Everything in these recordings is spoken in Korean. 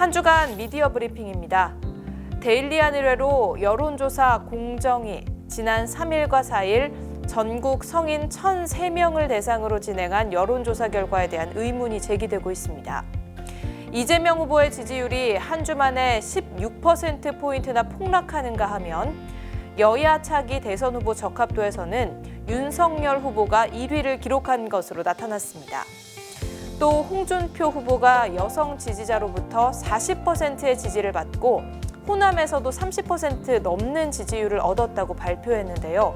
한 주간 미디어 브리핑입니다. 데일리한 의뢰로 여론조사 공정위 지난 3일과 4일 전국 성인 1,003명을 대상으로 진행한 여론조사 결과에 대한 의문이 제기되고 있습니다. 이재명 후보의 지지율이 한 주 만에 16%포인트나 폭락하는가 하면 여야 차기 대선 후보 적합도에서는 윤석열 후보가 1위를 기록한 것으로 나타났습니다. 또 홍준표 후보가 여성 지지자로부터 40%의 지지를 받고 호남에서도 30% 넘는 지지율을 얻었다고 발표했는데요.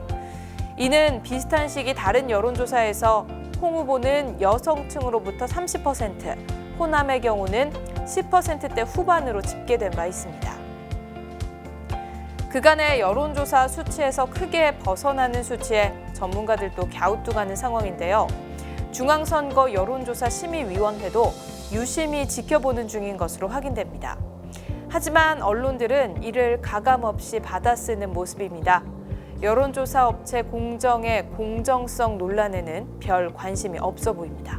이는 비슷한 시기 다른 여론조사에서 홍 후보는 여성층으로부터 30%, 호남의 경우는 10%대 후반으로 집계된 바 있습니다. 그간의 여론조사 수치에서 크게 벗어나는 수치에 전문가들도 갸우뚱하는 상황인데요. 중앙선거 여론조사 심의위원회도 유심히 지켜보는 중인 것으로 확인됩니다. 하지만 언론들은 이를 가감없이 받아쓰는 모습입니다. 여론조사 업체 공정의 공정성 논란에는 별 관심이 없어 보입니다.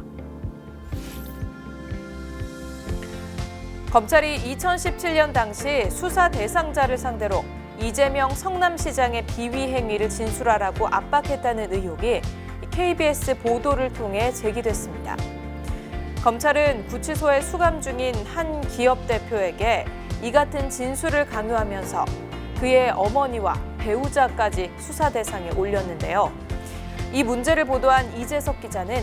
검찰이 2017년 당시 수사 대상자를 상대로 이재명 성남시장의 비위 행위를 진술하라고 압박했다는 의혹이 KBS 보도를 통해 제기됐습니다. 검찰은 구치소에 수감 중인 한 기업 대표에게 이 같은 진술을 강요하면서 그의 어머니와 배우자까지 수사 대상에 올렸는데요. 이 문제를 보도한 이재석 기자는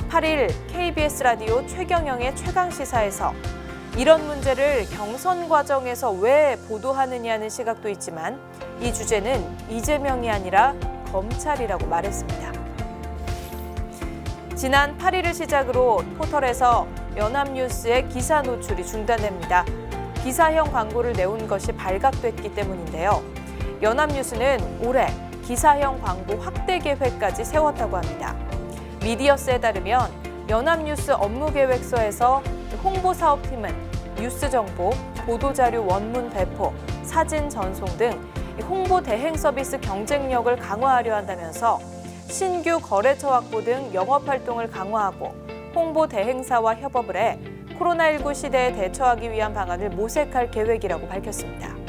8일 KBS 라디오 최경영의 최강시사에서 이런 문제를 경선 과정에서 왜 보도하느냐는 시각도 있지만 이 주제는 이재명이 아니라 검찰이라고 말했습니다. 지난 8일을 시작으로 포털에서 연합뉴스의 기사 노출이 중단됩니다. 기사형 광고를 내온 것이 발각됐기 때문인데요. 연합뉴스는 올해 기사형 광고 확대 계획까지 세웠다고 합니다. 미디어스에 따르면 연합뉴스 업무계획서에서 홍보사업팀은 뉴스 정보, 보도자료 원문 배포, 사진 전송 등 홍보 대행 서비스 경쟁력을 강화하려 한다면서 신규 거래처 확보 등 영업활동을 강화하고 홍보 대행사와 협업을 해 코로나19 시대에 대처하기 위한 방안을 모색할 계획이라고 밝혔습니다.